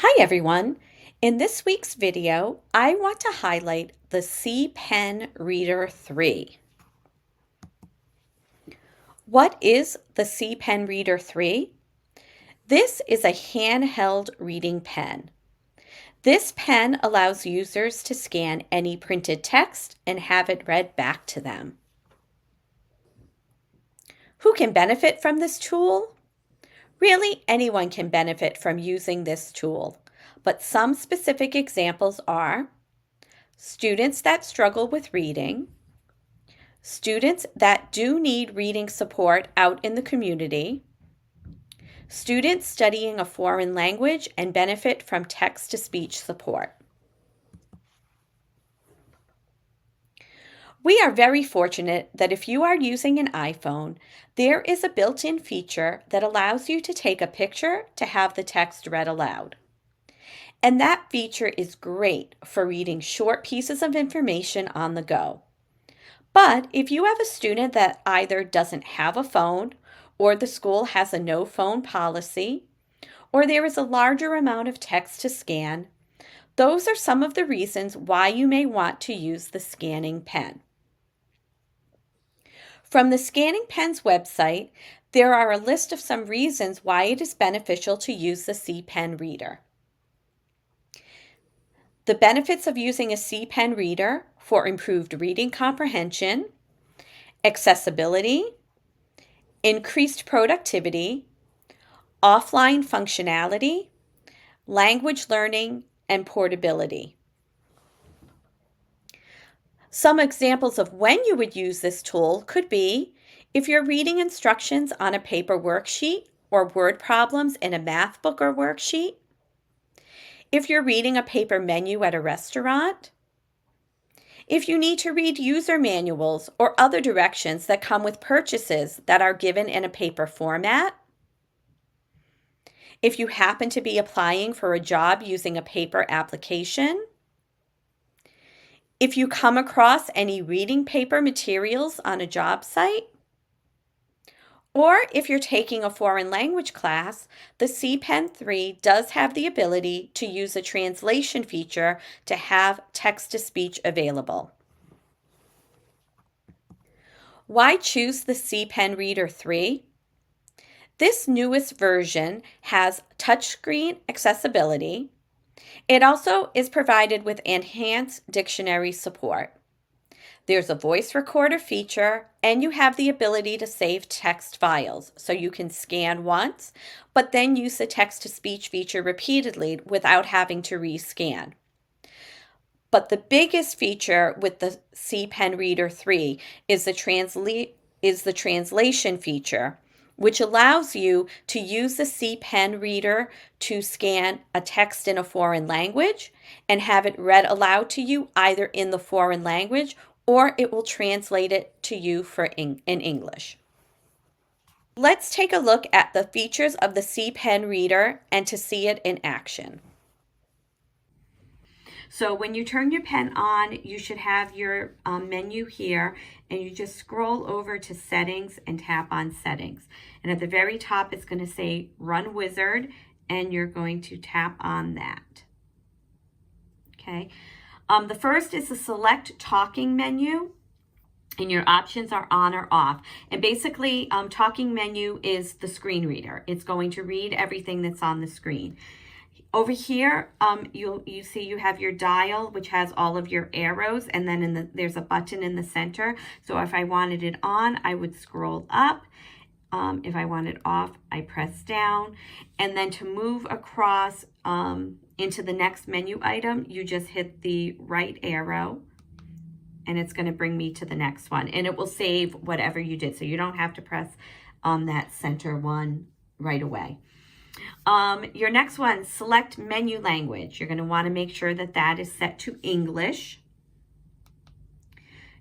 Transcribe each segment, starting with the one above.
Hi everyone. In this week's video, I want to highlight the C Pen Reader 3. What is the C Pen Reader 3? This is a handheld reading pen. This pen allows users to scan any printed text and have it read back to them. Who can benefit from this tool? Really, anyone can benefit from using this tool, but some specific examples are students that struggle with reading, students that do need reading support out in the community, students studying a foreign language and benefit from text-to-speech support. We are very fortunate that if you are using an iPhone, there is a built-in feature that allows you to take a picture to have the text read aloud. And that feature is great for reading short pieces of information on the go. But if you have a student that either doesn't have a phone, or the school has a no phone policy, or there is a larger amount of text to scan, those are some of the reasons why you may want to use the scanning pen. From the Scanning Pen's website, there are a list of some reasons why it is beneficial to use the C Pen reader. The benefits of using a C Pen reader for improved reading comprehension, accessibility, increased productivity, offline functionality, language learning, and portability. Some examples of when you would use this tool could be if you're reading instructions on a paper worksheet or word problems in a math book or worksheet, if you're reading a paper menu at a restaurant, if you need to read user manuals or other directions that come with purchases that are given in a paper format, if you happen to be applying for a job using a paper application, if you come across any reading paper materials on a job site, or if you're taking a foreign language class, the C Pen 3 does have the ability to use a translation feature to have text-to-speech available. Why choose the C Pen Reader 3? This newest version has touchscreen accessibility. It also is provided with enhanced dictionary support. There's a voice recorder feature, and you have the ability to save text files, so you can scan once, but then use the text-to-speech feature repeatedly without having to rescan. But the biggest feature with the C Pen Reader 3 is the translation feature, which allows you to use the C Pen Reader to scan a text in a foreign language and have it read aloud to you either in the foreign language or it will translate it to you in English. Let's take a look at the features of the C Pen Reader and to see it in action. So when you turn your pen on, you should have your menu here, and you just scroll over to settings and tap on settings. And at the very top, it's going to say run wizard, and you're going to tap on that. Okay. The first is the select talking menu, and your options are on or off. And basically, talking menu is the screen reader. It's going to read everything that's on the screen. Over here, you see you have your dial, which has all of your arrows, and then there's a button in the center. So if I wanted it on, I would scroll up. If I want it off, I press down. And then to move across into the next menu item, you just hit the right arrow, and it's going to bring me to the next one. And it will save whatever you did, so you don't have to press that center one right away. Your next one, select menu language. You're going to want to make sure that that is set to English.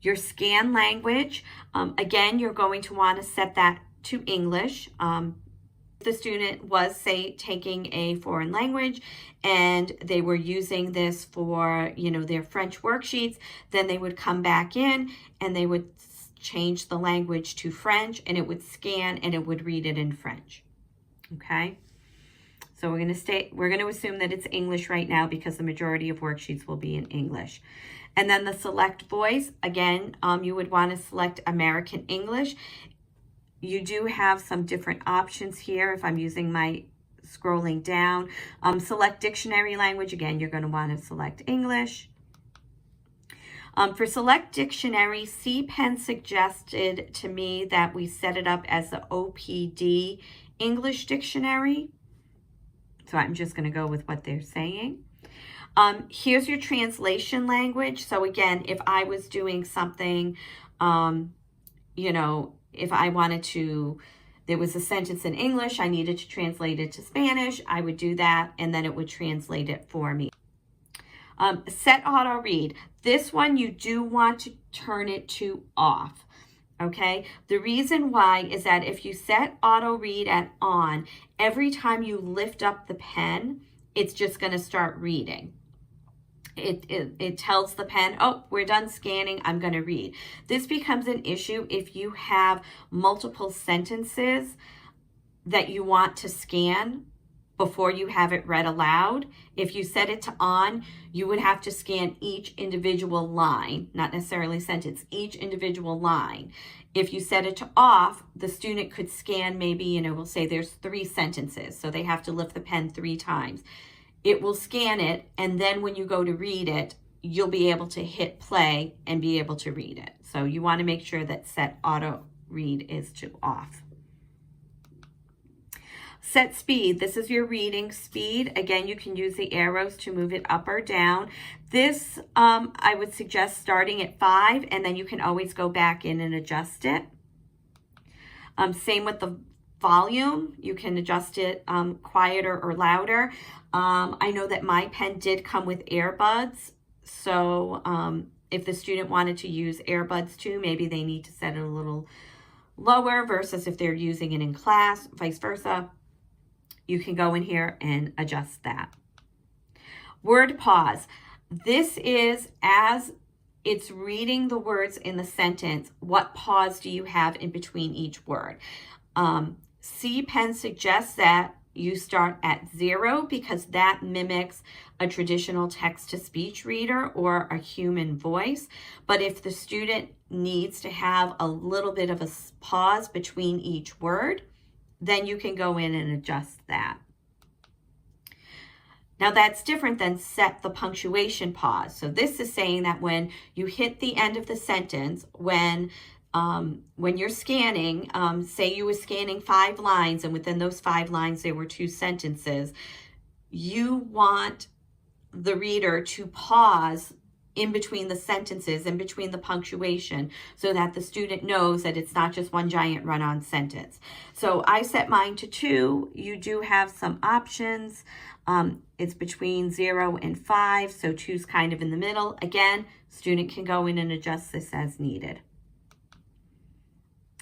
Your scan language, again, you're going to want to set that to English. If the student was, say, taking a foreign language and they were using this for, their French worksheets, then they would come back in and they would change the language to French, and it would scan and it would read it in French. Okay? So we're going to assume that it's English right now because the majority of worksheets will be in English. And then the select voice, again, you would want to select American English. You do have some different options here. If I'm using my scrolling down, select dictionary language. Again, you're going to want to select English. For select dictionary, CPEN suggested to me that we set it up as the OPD English dictionary. So I'm just going to go with what they're saying. Here's your translation language. So again, if I was doing something, you know, if I wanted to, there was a sentence in English, I needed to translate it to Spanish, I would do that, and then it would translate it for me. Set auto read. This one you do want to turn it to off. Okay, the reason why is that if you set auto read at on, every time you lift up the pen, it's just going to start reading. It tells the pen, oh, we're done scanning, I'm going to read. This becomes an issue if you have multiple sentences that you want to scan before you have it read aloud. If you set it to on, you would have to scan each individual line, not necessarily sentence, each individual line. If you set it to off, the student could scan maybe, you know, we'll say there's 3 sentences, so they have to lift the pen 3 times. It will scan it, and then when you go to read it, you'll be able to hit play and be able to read it. So you want to make sure that set auto read is to off. Set speed. This is your reading speed. Again, you can use the arrows to move it up or down. This, I would suggest starting at 5, and then you can always go back in and adjust it. Same with the volume. You can adjust it quieter or louder. I know that my pen did come with earbuds, so if the student wanted to use earbuds too, maybe they need to set it a little lower versus if they're using it in class, vice versa. You can go in here and adjust that. Word pause. This is as it's reading the words in the sentence, what pause do you have in between each word? CPEN suggests that you start at 0 because that mimics a traditional text-to-speech reader or a human voice. But if the student needs to have a little bit of a pause between each word, then you can go in and adjust that. Now that's different than set the punctuation pause. So this is saying that when you hit the end of the sentence, when you're scanning, say you were scanning 5 lines and within those 5 lines there were 2 sentences, you want the reader to pause in between the sentences, in between the punctuation, so that the student knows that it's not just one giant run-on sentence. So I set mine to 2. You do have some options. It's between 0 and 5, so 2's kind of in the middle. Again, student can go in and adjust this as needed.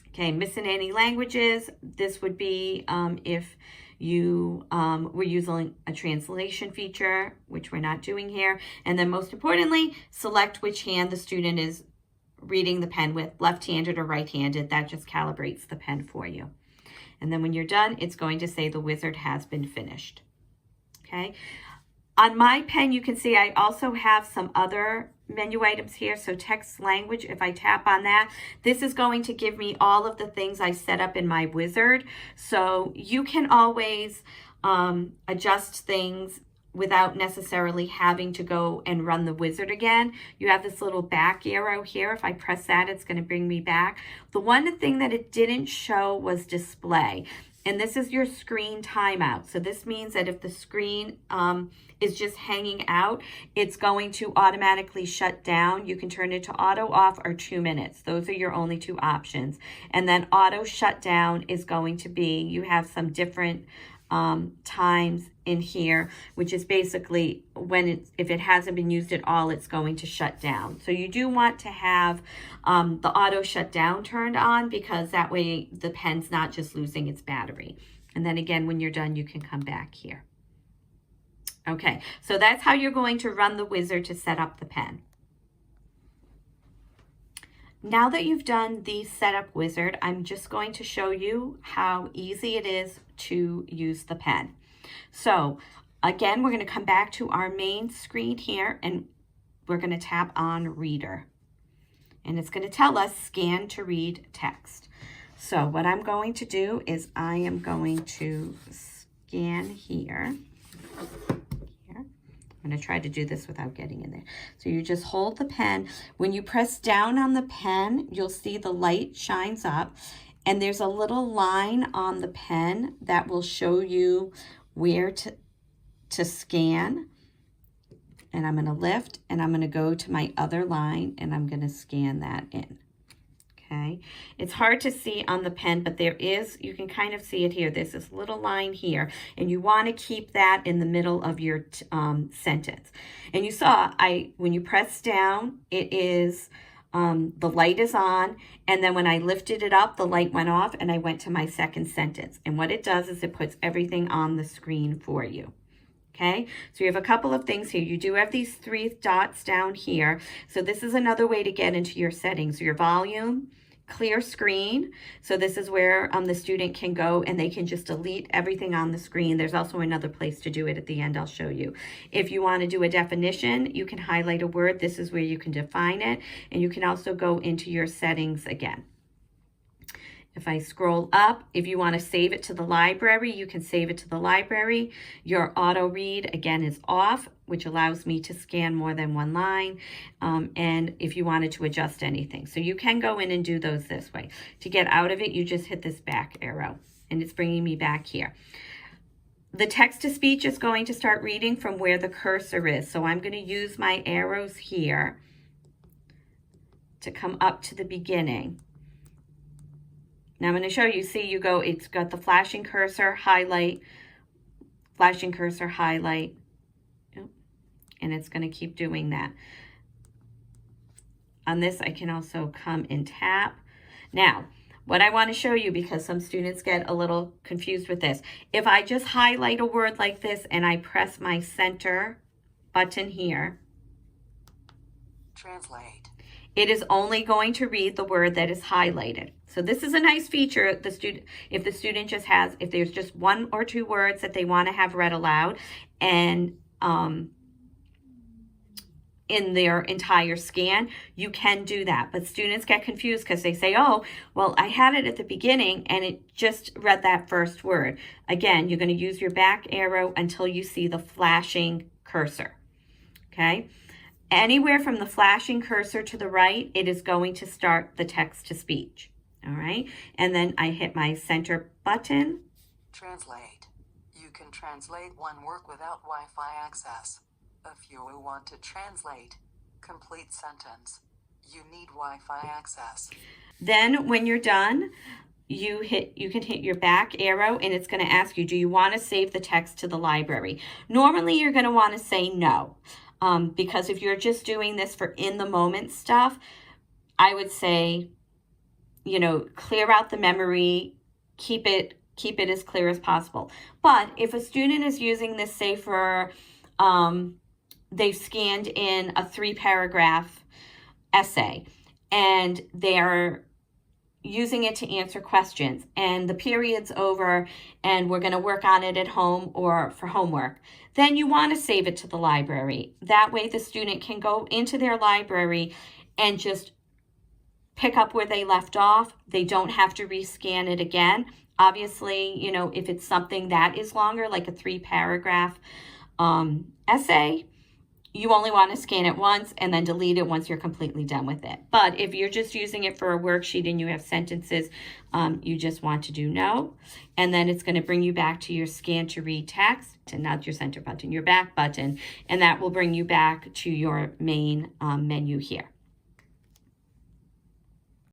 Okay, missing any languages. This would be if you were using a translation feature, which we're not doing here. And then most importantly, select which hand the student is reading the pen with, left-handed or right-handed. That just calibrates the pen for you. And then when you're done, it's going to say the wizard has been finished. Okay. On my pen, you can see I also have some other menu items here. So text language, if I tap on that, this is going to give me all of the things I set up in my wizard. So you can always adjust things without necessarily having to go and run the wizard again. You have this little back arrow here. If I press that, it's going to bring me back. The one thing that it didn't show was display. And this is your screen timeout. So this means that if the screen is just hanging out, it's going to automatically shut down. You can turn it to auto off or 2 minutes. Those are your only 2 options. And then auto shutdown is going to be, you have some different times in here, which is basically when if it hasn't been used at all, it's going to shut down. So you do want to have the auto shutdown turned on, because that way the pen's not just losing its battery. And then again, when you're done, you can come back here. Okay, so that's how you're going to run the wizard to set up the pen. Now that you've done the setup wizard, I'm just going to show you how easy it is to use the pen. So again, we're going to come back to our main screen here, and we're going to tap on Reader. And it's going to tell us scan to read text. So what I'm going to do is I am going to scan here. I'm going to try to do this without getting in there. So you just hold the pen. When you press down on the pen, you'll see the light shines up, and there's a little line on the pen that will show you where to scan. And I'm going to lift, and I'm going to go to my other line, and I'm going to scan that in. Okay, it's hard to see on the pen, but there is, you can kind of see it here. There's this little line here, and you want to keep that in the middle of your sentence. And you saw, when you press down, it is, the light is on, and then when I lifted it up, the light went off, and I went to my second sentence. And what it does is it puts everything on the screen for you. Okay, so you have a couple of things here. You do have these 3 dots down here. So this is another way to get into your settings, your volume, clear screen. So this is where the student can go and they can just delete everything on the screen. There's also another place to do it at the end. I'll show you. If you want to do a definition, you can highlight a word. This is where you can define it. And you can also go into your settings again. If I scroll up, if you want to save it to the library, you can save it to the library. Your auto read, again, is off, which allows me to scan more than one line. And if you wanted to adjust anything. So you can go in and do those this way. To get out of it, you just hit this back arrow, and it's bringing me back here. The text-to-speech is going to start reading from where the cursor is. So I'm going to use my arrows here to come up to the beginning. Now I'm going to show you, see, you go, it's got the flashing cursor, highlight, flashing cursor, highlight, and it's going to keep doing that. On this, I can also come and tap. Now, what I want to show you, because some students get a little confused with this, if I just highlight a word like this and I press my center button here, translate, it is only going to read the word that is highlighted. So this is a nice feature. If the student just has, if there's just 1 or 2 words that they want to have read aloud, and in their entire scan, you can do that. But students get confused because they say, oh, well, I had it at the beginning and it just read that first word. Again, you're going to use your back arrow until you see the flashing cursor. Okay. Anywhere from the flashing cursor to the right, it is going to start the text to speech. All right. And then I hit my center button. Translate. You can translate one word without Wi-Fi access. If you want to translate complete sentence, you need Wi-Fi access. Then when you're done, you can hit your back arrow, and it's going to ask you, do you want to save the text to the library? Normally, you're going to want to say no. Because if you're just doing this for in the moment stuff, I would say, clear out the memory, keep it as clear as possible. But if a student is using this, say for, they've scanned in a 3-paragraph essay and they're using it to answer questions and the period's over and we're going to work on it at home or for homework, then you want to save it to the library. That way the student can go into their library and just pick up where they left off. They don't have to rescan it again. Obviously, if it's something that is longer, like a 3-paragraph essay, you only want to scan it once and then delete it once you're completely done with it. But if you're just using it for a worksheet and you have sentences, you just want to do no. And then it's going to bring you back to your scan to read text, not your center button, your back button, and that will bring you back to your main menu here.